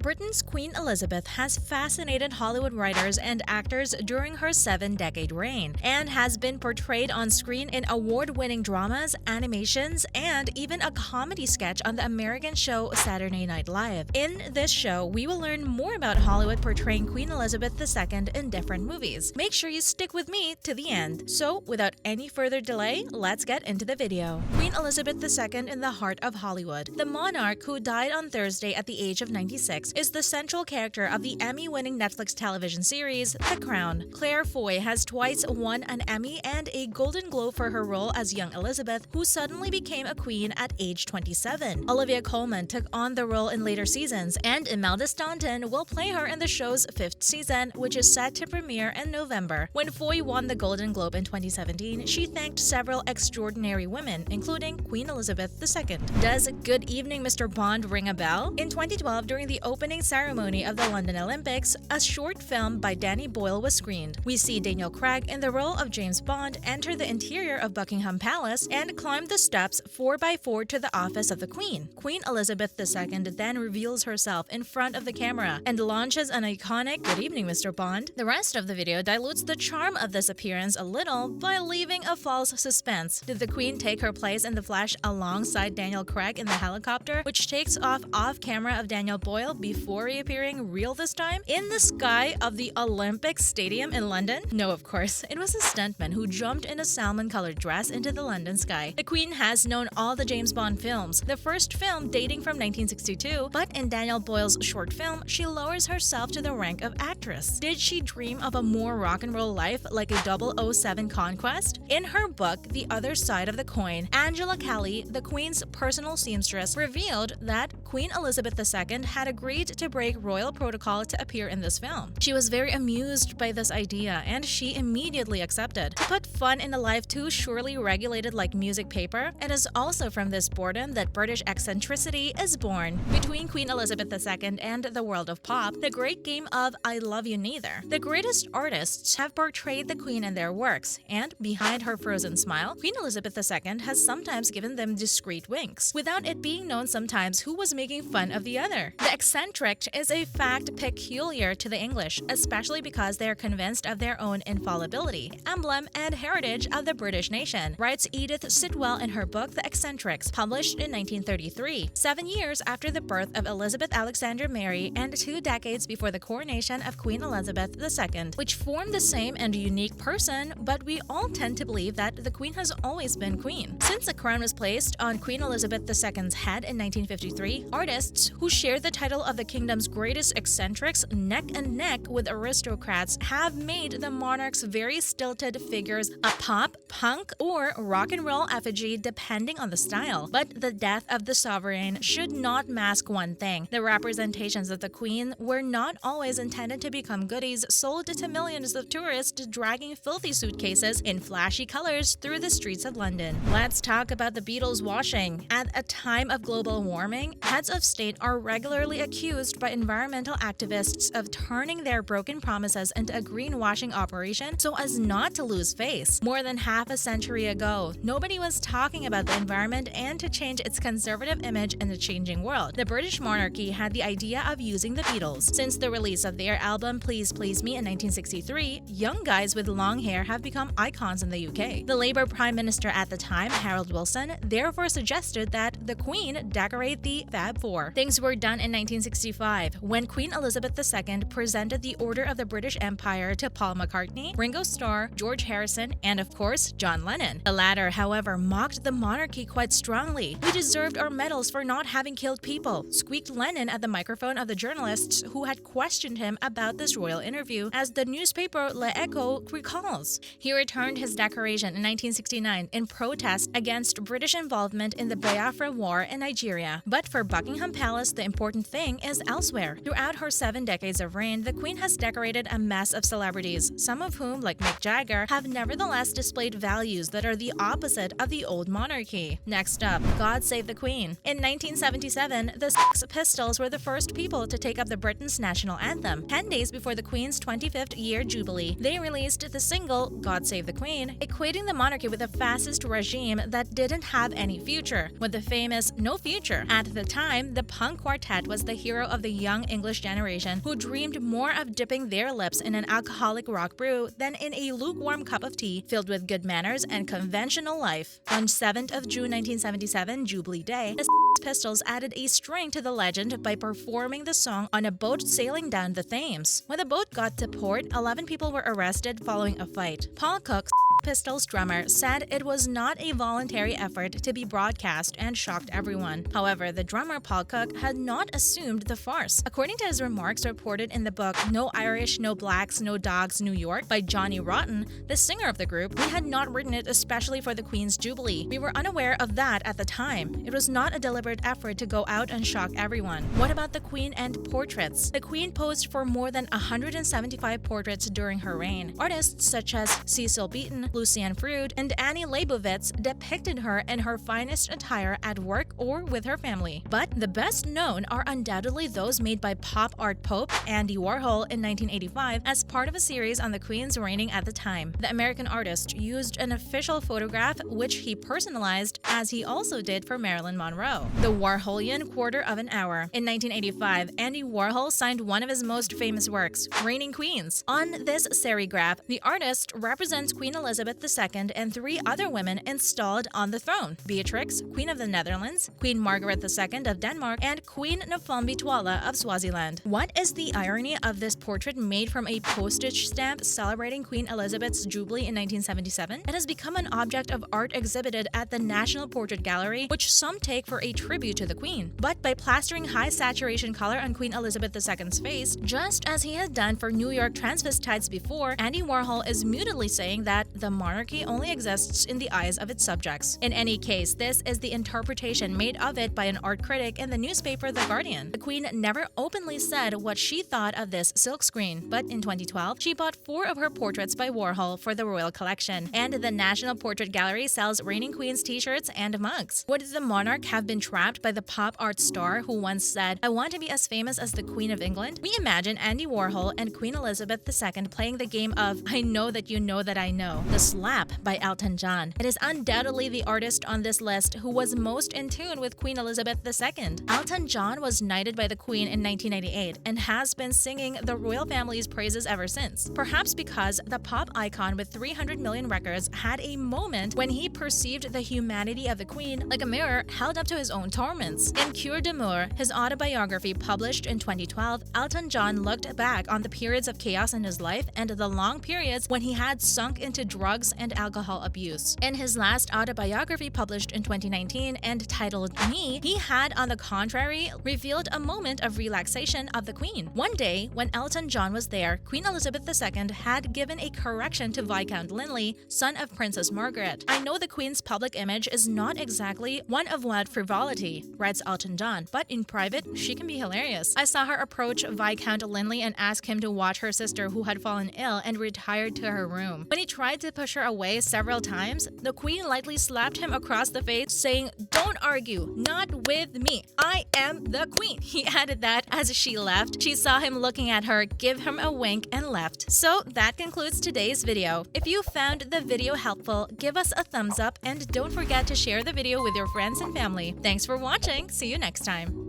Britain's Queen Elizabeth has fascinated Hollywood writers and actors during her 7-decade reign, and has been portrayed on screen in award-winning dramas, animations, and even a comedy sketch on the American show Saturday Night Live. In this show, we will learn more about Hollywood portraying Queen Elizabeth II in different movies. Make sure you stick with me to the end. So, without any further delay, let's get into the video. Queen Elizabeth II in the heart of Hollywood. The monarch, who died on Thursday at the age of 96, is the central character of the Emmy-winning Netflix television series, The Crown. Claire Foy has twice won an Emmy and a Golden Globe for her role as young Elizabeth, who suddenly became a queen at age 27. Olivia Colman took on the role in later seasons, and Imelda Staunton will play her in the show's 5th season, which is set to premiere in November. When Foy won the Golden Globe in 2017, she thanked several extraordinary women, including Queen Elizabeth II. Does Good Evening, Mr. Bond ring a bell? In 2012, during the opening ceremony of the London Olympics, a short film by Danny Boyle was screened. We see Daniel Craig in the role of James Bond enter the interior of Buckingham Palace and climb the steps 4x4 to the office of the Queen. Queen Elizabeth II then reveals herself in front of the camera and launches an iconic "Good evening, Mr. Bond." The rest of the video dilutes the charm of this appearance a little by leaving a false suspense. Did the Queen take her place in the flesh alongside Daniel Craig in the helicopter, which takes off camera of Daniel Boyle before reappearing real this time in the sky of the Olympic Stadium in London? No, of course. It was a stuntman who jumped in a salmon-colored dress into the London sky. The Queen has known all the James Bond films, the first film dating from 1962, but in Daniel Boyle's short film, she lowers herself to the rank of actress. Did she dream of a more rock and roll life like a 007 conquest? In her book, The Other Side of the Coin, Angela Kelly, the Queen's personal seamstress, revealed that Queen Elizabeth II had agreed to break royal protocol to appear in this film. She was very amused by this idea, and she immediately accepted. To put fun in a life too surely regulated like music paper, it is also from this boredom that British eccentricity is born. Between Queen Elizabeth II and the world of pop, the great game of I Love You Neither. The greatest artists have portrayed the Queen in their works, and behind her frozen smile, Queen Elizabeth II has sometimes given them discreet winks, without it being known sometimes who was making fun of the other. The eccentric is a fact peculiar to the English, especially because they are convinced of their own infallibility, emblem and heritage of the British nation, writes Edith Sitwell in her book The Eccentrics, published in 1933, 7 years after the birth of Elizabeth Alexandra Mary and 2 decades before the coronation of Queen Elizabeth II, which form the same and unique person, but we all tend to believe that the Queen has always been Queen. Since the crown was placed on Queen Elizabeth II's head in 1953, artists who share the title of the kingdom's greatest eccentrics neck and neck with aristocrats have made the monarch's very stilted figures a pop, punk, or rock and roll effigy depending on the style. But the death of the sovereign should not mask one thing: the representations of the Queen were not always intended to become goodies sold to millions of tourists dragging filthy suitcases in flashy colors through the streets of London. Let's talk about the Beatles washing. At a time of global warming, heads of state are regularly accused by environmental activists of turning their broken promises into a greenwashing operation so as not to lose face. More than half a century ago, nobody was talking about the environment and to change its conservative image in the changing world. The British monarchy had the idea of using the Beatles. Since the release of their album Please Please Me in 1963, young guys with long hair have become icons in the UK. The Labour Prime Minister at the time, Harold Wilson, therefore suggested that the Queen decorate the Fab Four. Things were done in 1965, when Queen Elizabeth II presented the Order of the British Empire to Paul McCartney, Ringo Starr, George Harrison, and of course, John Lennon. The latter, however, mocked the monarchy quite strongly. "We deserved our medals for not having killed people," squeaked Lennon at the microphone of the journalists who had questioned him about this royal interview, as the newspaper Le Echo recalls. He returned his decoration in 1969 in protest against British involvement in the Biafra War in Nigeria. But for Buckingham Palace, the important thing is elsewhere. Throughout her 7 decades of reign, the Queen has decorated a mess of celebrities, some of whom, like Mick Jagger, have nevertheless displayed values that are the opposite of the old monarchy. Next up, God Save the Queen. In 1977, the Sex Pistols were the first people to take up the Britain's national anthem. 10 days before the Queen's 25th year jubilee, they released the single God Save the Queen, equating the monarchy with a fascist regime that didn't have any future, with the famous "No Future." At the time, the punk quartet was the hero hero of the young English generation who dreamed more of dipping their lips in an alcoholic rock brew than in a lukewarm cup of tea filled with good manners and conventional life. On 7th of June 1977, Jubilee Day, the Pistols added a string to the legend by performing the song on a boat sailing down the Thames. When the boat got to port, 11 people were arrested following a fight. Paul Cook, Pistols drummer, said it was not a voluntary effort to be broadcast and shocked everyone. However, the drummer Paul Cook had not assumed the farce. According to his remarks reported in the book No Irish, No Blacks, No Dogs, New York by Johnny Rotten, the singer of the group, we had not written it especially for the Queen's Jubilee. We were unaware of that at the time. It was not a deliberate effort to go out and shock everyone. What about the Queen and portraits? The Queen posed for more than 175 portraits during her reign. Artists such as Cecil Beaton, Lucienne Freud, and Annie Leibovitz depicted her in her finest attire at work or with her family. But the best known are undoubtedly those made by pop art pope Andy Warhol in 1985 as part of a series on the Queen's reigning at the time. The American artist used an official photograph which he personalized, as he also did for Marilyn Monroe. The Warholian Quarter of an Hour. In 1985, Andy Warhol signed one of his most famous works, Reigning Queens. On this serigraph, the artist represents Queen Elizabeth II and 3 other women installed on the throne: Beatrix, Queen of the Netherlands, Queen Margaret II of Denmark, and Queen Nofambituala of Swaziland. What is the irony of this portrait made from a postage stamp celebrating Queen Elizabeth's Jubilee in 1977? It has become an object of art exhibited at the National Portrait Gallery, which some take for a tribute to the Queen. But by plastering high saturation color on Queen Elizabeth II's face, just as he had done for New York transvestites before, Andy Warhol is mutely saying that the monarchy only exists in the eyes of its subjects. In any case, this is the interpretation made of it by an art critic in the newspaper The Guardian. The Queen never openly said what she thought of this silkscreen, but in 2012, she bought 4 of her portraits by Warhol for the royal collection, and the National Portrait Gallery sells Reigning Queens t-shirts and mugs. Would the monarch have been trapped by the pop art star who once said, "I want to be as famous as the Queen of England"? We imagine Andy Warhol and Queen Elizabeth II playing the game of I know that you know that I know. The Slap by Elton John. It is undoubtedly the artist on this list who was most in tune with Queen Elizabeth II. Elton John was knighted by the Queen in 1998 and has been singing the royal family's praises ever since. Perhaps because the pop icon with 300 million records had a moment when he perceived the humanity of the Queen like a mirror held up to his own torments. In Cure d'Amour, his autobiography published in 2012, Elton John looked back on the periods of chaos in his life and the long periods when he had sunk into drugs and alcohol abuse. In his last autobiography published in 2019 and titled Me, he had, on the contrary, revealed a moment of relaxation of the Queen. One day, when Elton John was there, Queen Elizabeth II had given a correction to Viscount Linley, son of Princess Margaret. "I know the Queen's public image is not exactly one of wild frivolity," writes Elton John, "but in private, she can be hilarious. I saw her approach Viscount Linley and ask him to watch her sister who had fallen ill and retired to her room. When he tried to push her away several times, the Queen lightly slapped him across the face, saying, 'Don't argue, not with me. I am the Queen.'" He added that as she left, she saw him looking at her, give him a wink, and left. So that concludes today's video. If you found the video helpful, give us a thumbs up and don't forget to share the video with your friends and family. Thanks for watching. See you next time.